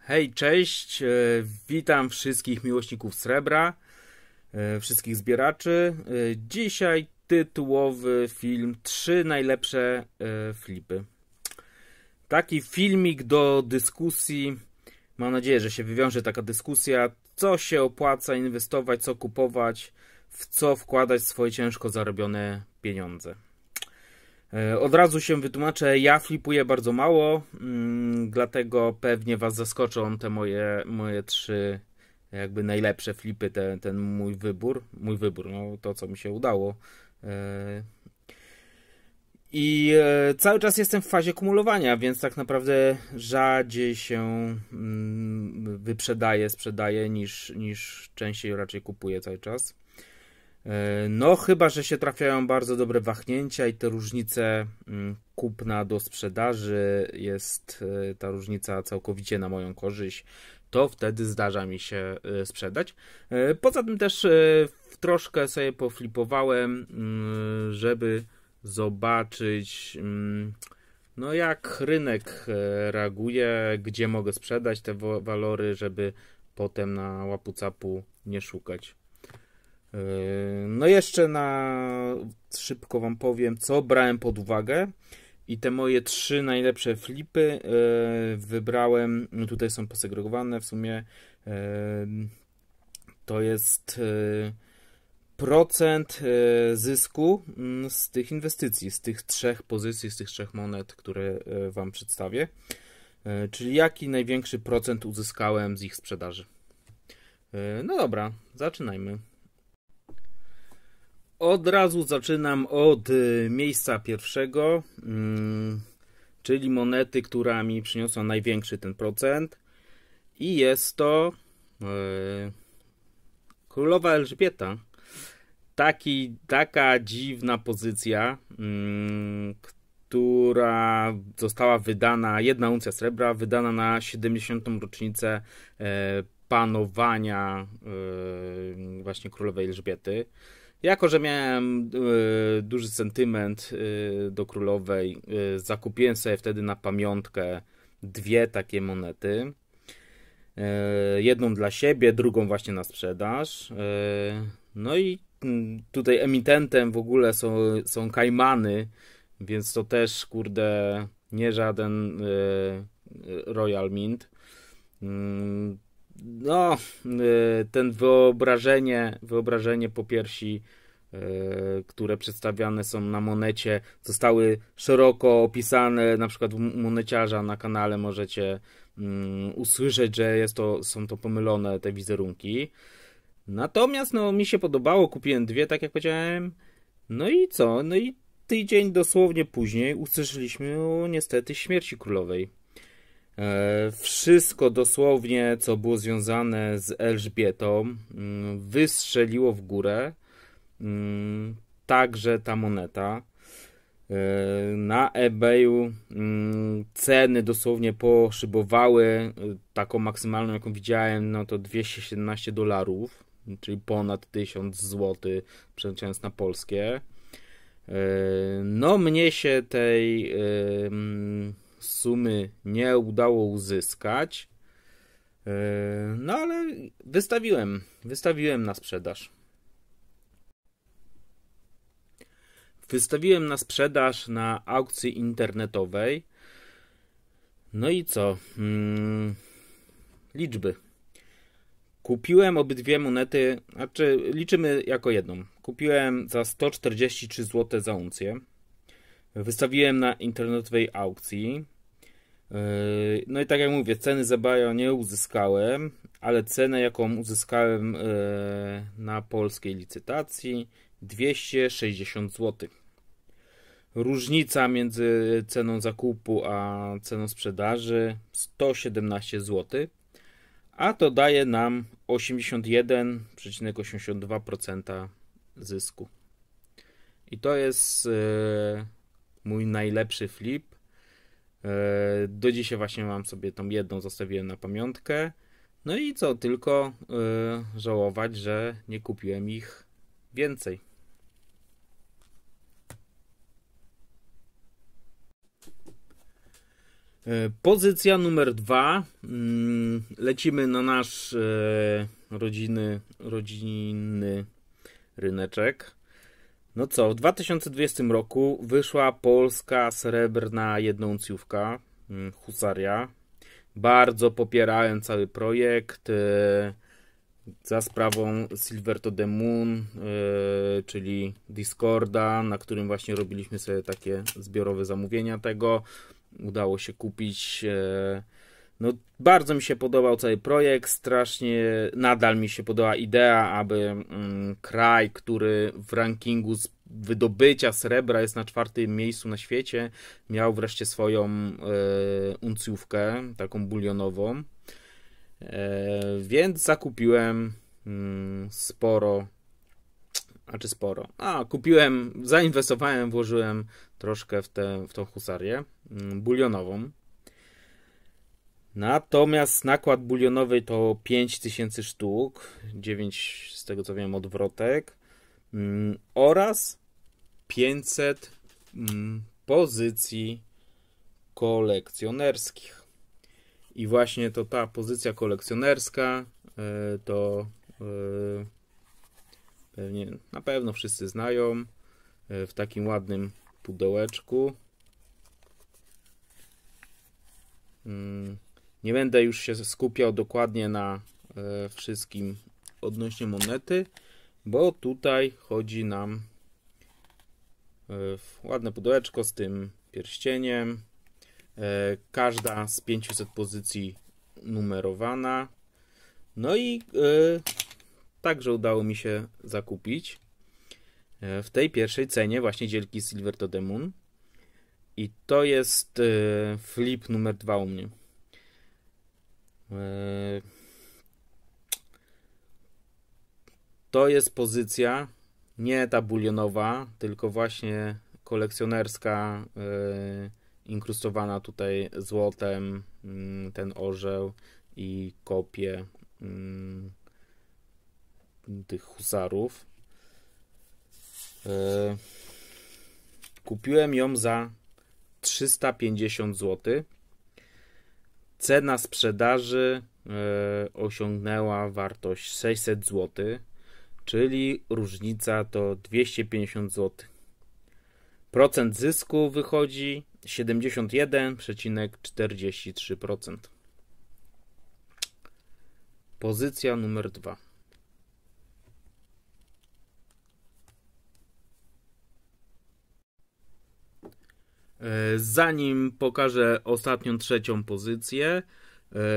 Hej, cześć, witam wszystkich miłośników srebra, wszystkich zbieraczy. Dzisiaj tytułowy film 3 najlepsze flipy. Taki filmik do dyskusji, mam nadzieję, że się wywiąże taka dyskusja, co się opłaca inwestować, co kupować, w co wkładać swoje ciężko zarobione pieniądze. Od razu się wytłumaczę, ja flipuję bardzo mało, dlatego pewnie was zaskoczą te moje 3 jakby najlepsze flipy, ten mój wybór, no to co mi się udało. I cały czas jestem w fazie kumulowania, więc tak naprawdę rzadziej się sprzedaje niż częściej raczej kupuję cały czas. No chyba, że się trafiają bardzo dobre wahnięcia i te różnice kupna do sprzedaży jest ta różnica całkowicie na moją korzyść, to wtedy zdarza mi się sprzedać. Poza tym też troszkę sobie poflipowałem, żeby zobaczyć no jak rynek reaguje, gdzie mogę sprzedać te walory, żeby potem na łapu-capu nie szukać. No jeszcze szybko wam powiem, co brałem pod uwagę i te moje 3 najlepsze flipy wybrałem, no tutaj są posegregowane w sumie, to jest procent zysku z tych inwestycji, z tych 3 pozycji, z tych 3 monet, które wam przedstawię, czyli jaki największy procent uzyskałem z ich sprzedaży. No dobra, zaczynajmy. Od razu zaczynam od miejsca pierwszego, czyli monety, która mi przyniosła największy ten procent. I jest to Królowa Elżbieta. Taka dziwna pozycja, która została wydana, 1 uncja srebra, wydana na 70. rocznicę panowania właśnie Królowej Elżbiety. Jako że miałem duży sentyment do Królowej, zakupiłem sobie wtedy na pamiątkę 2 takie monety. Jedną dla siebie, drugą właśnie na sprzedaż. No i tutaj emitentem w ogóle są Kajmany, więc to też, kurde, nie żaden Royal Mint. No, ten wyobrażenie popiersi, które przedstawiane są na monecie, zostały szeroko opisane, na przykład u moneciarza na kanale możecie usłyszeć, że są to pomylone te wizerunki. Natomiast no, mi się podobało, kupiłem 2, tak jak powiedziałem. No i co? No i tydzień dosłownie później usłyszeliśmy o niestety śmierci królowej. Wszystko dosłownie, co było związane z Elżbietą, wystrzeliło w górę. Także ta moneta. Na eBayu ceny dosłownie poszybowały. Taką maksymalną, jaką widziałem, no to $217, czyli ponad 1000 zł, przeliczając na polskie. No mnie się tej sumy nie udało uzyskać, no ale wystawiłem na sprzedaż. Wystawiłem na sprzedaż na aukcji internetowej. No i co? Liczby. Kupiłem obydwie monety, znaczy liczymy jako jedną. Kupiłem za 143 zł za uncję. Wystawiłem na internetowej aukcji. No i tak jak mówię, ceny za eBaya nie uzyskałem, ale cenę jaką uzyskałem na polskiej licytacji 260 zł. Różnica między ceną zakupu a ceną sprzedaży 117 zł, a to daje nam 81,82% zysku. I to jest mój najlepszy flip. Do dzisiaj właśnie mam sobie tą jedną, zostawiłem na pamiątkę. No i co, tylko żałować, że nie kupiłem ich więcej. Pozycja numer 2. Lecimy na nasz rodzinny ryneczek. No co, w 2020 roku wyszła polska srebrna jednouncjówka Husaria. Bardzo popierałem cały projekt za sprawą Silver to the Moon, czyli Discorda, na którym właśnie robiliśmy sobie takie zbiorowe zamówienia tego. Udało się kupić. No, bardzo mi się podobał cały projekt, strasznie nadal mi się podoba idea, aby kraj, który w rankingu wydobycia srebra jest na 4. miejscu na świecie, miał wreszcie swoją uncjówkę, taką bulionową. Więc zakupiłem sporo. Kupiłem, zainwestowałem, włożyłem troszkę w tą husarię bulionową. Natomiast nakład bulionowy to 5000 sztuk, 9 z tego co wiem odwrotek oraz 500 pozycji kolekcjonerskich. I właśnie to ta pozycja kolekcjonerska to pewnie na pewno wszyscy znają, w takim ładnym pudełeczku. Nie będę już się skupiał dokładnie na wszystkim odnośnie monety, bo tutaj chodzi nam w ładne pudełeczko z tym pierścieniem. Każda z 500 pozycji numerowana. No i także udało mi się zakupić w tej pierwszej cenie właśnie dzielki Silver to the Moon. I to jest flip numer 2 u mnie. To jest pozycja nie ta bulionowa, tylko właśnie kolekcjonerska, inkrustowana tutaj złotem, ten orzeł i kopie tych husarów. Kupiłem ją za 350 zł. Cena sprzedaży osiągnęła wartość 600 zł, czyli różnica to 250 zł. Procent zysku wychodzi 71,43%. Pozycja numer 2. Zanim pokażę ostatnią, trzecią pozycję,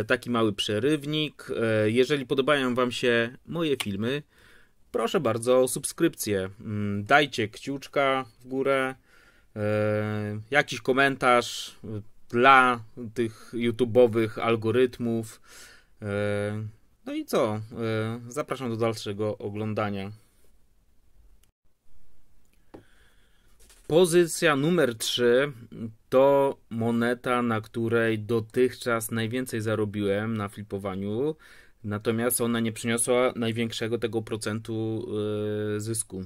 taki mały przerywnik. Jeżeli podobają Wam się moje filmy, proszę bardzo o subskrypcję. Dajcie kciuczka w górę, jakiś komentarz dla tych YouTube'owych algorytmów. No i co? Zapraszam do dalszego oglądania. Pozycja numer 3 to moneta, na której dotychczas najwięcej zarobiłem na flipowaniu, natomiast ona nie przyniosła największego tego procentu zysku,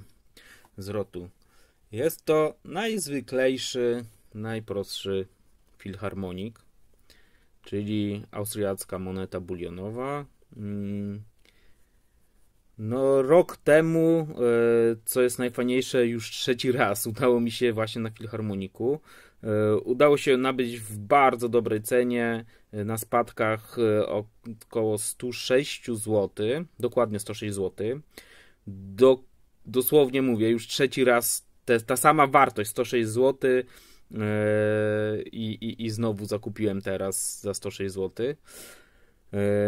zwrotu. Jest to najzwyklejszy, najprostszy filharmonik, czyli austriacka moneta bulionowa. No, rok temu, co jest najfajniejsze, już 3. raz udało mi się właśnie na filharmoniku. Udało się nabyć w bardzo dobrej cenie, na spadkach około 106 zł, dokładnie 106 zł. Dosłownie mówię, już 3. raz ta sama wartość, 106 zł, i znowu zakupiłem teraz za 106 zł.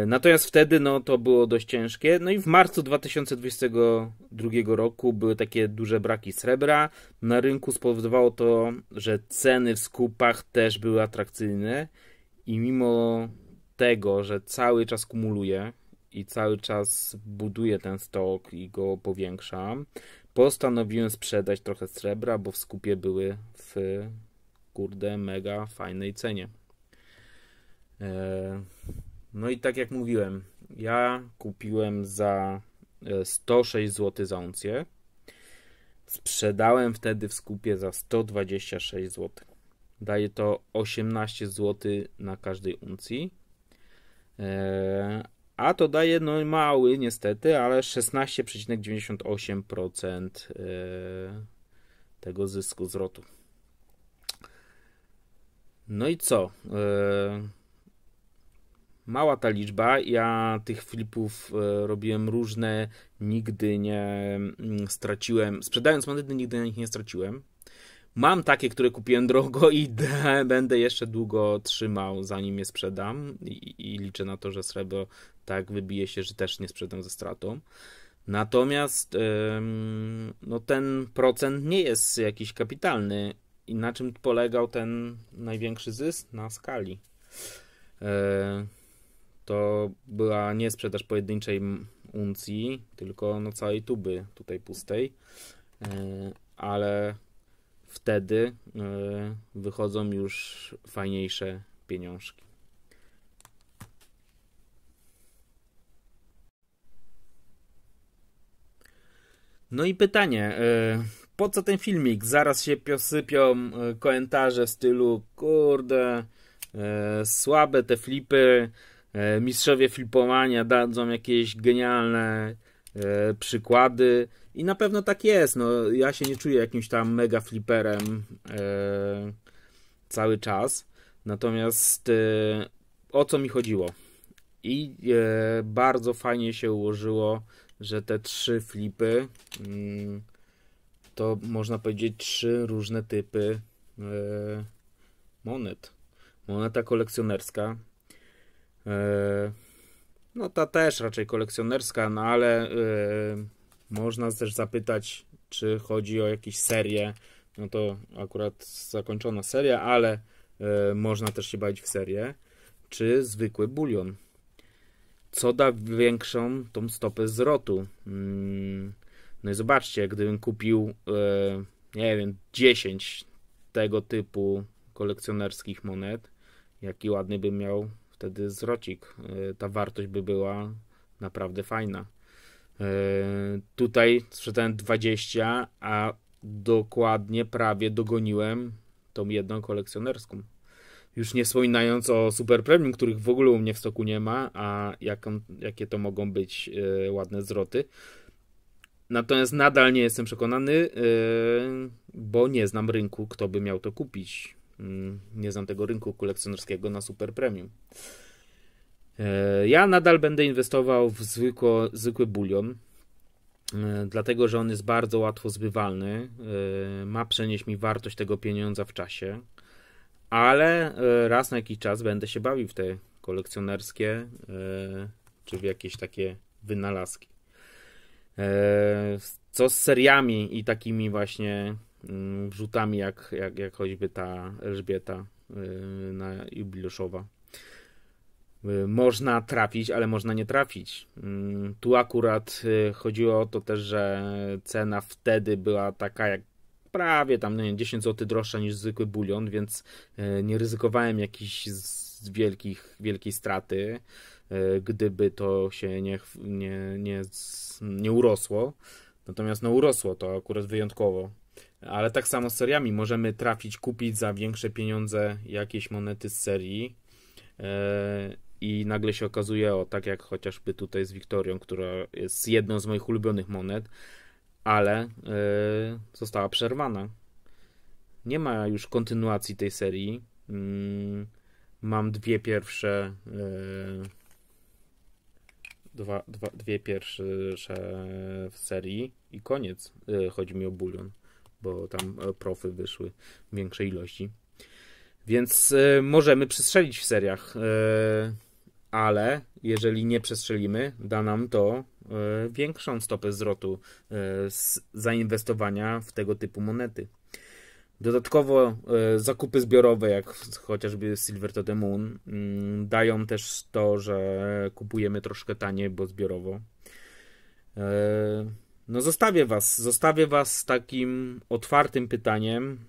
Natomiast wtedy no, to było dość ciężkie. No i w marcu 2022 roku były takie duże braki srebra. Na rynku spowodowało to, że ceny w skupach też były atrakcyjne i mimo tego, że cały czas kumuluję i cały czas buduję ten stok i go powiększam, postanowiłem sprzedać trochę srebra, bo w skupie były w mega fajnej cenie. No i tak jak mówiłem, ja kupiłem za 106 zł za uncję. Sprzedałem wtedy w skupie za 126 zł. daje to 18 zł na każdej uncji. A to daje no mały niestety, ale 16,98% tego zysku zwrotu. No i co? Mała ta liczba. Ja tych flipów robiłem różne, nigdy nie straciłem. Sprzedając monety, nigdy na nich nie straciłem. Mam takie, które kupiłem drogo i będę jeszcze długo trzymał, zanim je sprzedam. I liczę na to, że srebro tak wybije się, że też nie sprzedam ze stratą. Natomiast no ten procent nie jest jakiś kapitalny. I na czym polegał ten największy zysk? Na skali. To była nie sprzedaż pojedynczej uncji, tylko no całej tuby tutaj pustej. Ale wtedy wychodzą już fajniejsze pieniążki. No i pytanie, po co ten filmik? Zaraz się posypią komentarze w stylu kurde, słabe te flipy, mistrzowie flipowania dadzą jakieś genialne przykłady i na pewno tak jest. No, ja się nie czuję jakimś tam mega fliperem cały czas. Natomiast o co mi chodziło? I bardzo fajnie się ułożyło, że te 3 flipy to można powiedzieć 3 różne typy monet. Moneta kolekcjonerska. No ta też raczej kolekcjonerska, no ale można też zapytać, czy chodzi o jakieś serie. No to akurat zakończona seria, ale można też się bawić w serię. Czy zwykły bulion. Co da większą tą stopę zwrotu? No i zobaczcie, gdybym kupił nie wiem, 10 tego typu kolekcjonerskich monet, jaki ładny bym miał wtedy zwrocik. Ta wartość by była naprawdę fajna. Tutaj sprzedałem 20, a dokładnie prawie dogoniłem tą jedną kolekcjonerską. Już nie wspominając o Super Premium, których w ogóle u mnie w stoku nie ma, a jakie to mogą być ładne zwroty. Natomiast nadal nie jestem przekonany, bo nie znam rynku, kto by miał to kupić. Nie znam tego rynku kolekcjonerskiego na Super Premium. Ja nadal będę inwestował w zwykły bulion, dlatego że on jest bardzo łatwo zbywalny. Ma przenieść mi wartość tego pieniądza w czasie, ale raz na jakiś czas będę się bawił w te kolekcjonerskie czy w jakieś takie wynalazki. Co z seriami i takimi właśnie wrzutami jak choćby ta Elżbieta jubileuszowa. Można trafić, ale można nie trafić. Tu akurat chodziło o to też, że cena wtedy była taka jak prawie tam 10 zł droższa niż zwykły bulion, więc nie ryzykowałem jakiejś wielkiej straty, gdyby to się nie urosło. Natomiast no urosło to akurat wyjątkowo. Ale tak samo z seriami możemy trafić, kupić za większe pieniądze jakieś monety z serii i nagle się okazuje, tak jak chociażby tutaj z Wiktorią, która jest jedną z moich ulubionych monet, ale została przerwana. Nie ma już kontynuacji tej serii. Mam dwie pierwsze w serii i koniec. Chodzi mi o bulion, bo tam profy wyszły w większej ilości. Więc możemy przestrzelić w seriach, ale jeżeli nie przestrzelimy, da nam to większą stopę zwrotu z zainwestowania w tego typu monety. Dodatkowo zakupy zbiorowe, jak chociażby Silver to the Moon, dają też to, że kupujemy troszkę taniej, bo zbiorowo. No zostawię was z takim otwartym pytaniem,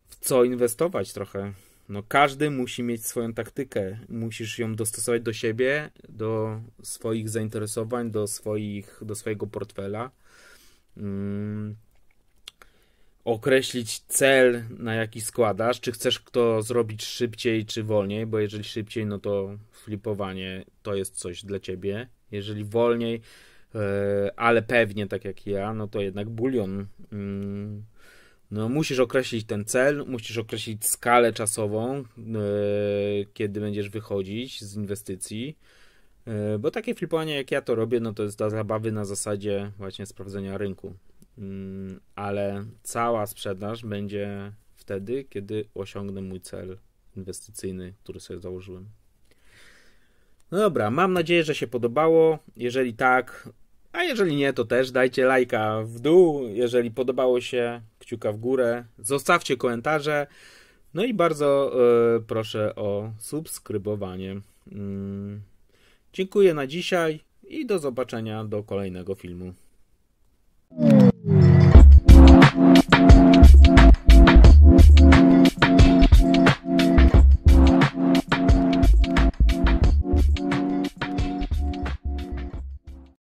w co inwestować trochę. No każdy musi mieć swoją taktykę, musisz ją dostosować do siebie, do swoich zainteresowań, do swojego portfela. określić cel, na jaki składasz, czy chcesz to zrobić szybciej, czy wolniej, bo jeżeli szybciej, no to flipowanie to jest coś dla ciebie. Jeżeli wolniej, ale pewnie, tak jak ja, no to jednak bulion. No, musisz określić ten cel, musisz określić skalę czasową, kiedy będziesz wychodzić z inwestycji, bo takie flipowanie, jak ja to robię, no to jest dla zabawy na zasadzie właśnie sprawdzenia rynku. Ale cała sprzedaż będzie wtedy, kiedy osiągnę mój cel inwestycyjny, który sobie założyłem. No dobra, mam nadzieję, że się podobało. Jeżeli tak, a jeżeli nie, to też dajcie lajka w dół. Jeżeli podobało się, kciuka w górę. Zostawcie komentarze. No i bardzo proszę o subskrybowanie. Dziękuję na dzisiaj i do zobaczenia do kolejnego filmu.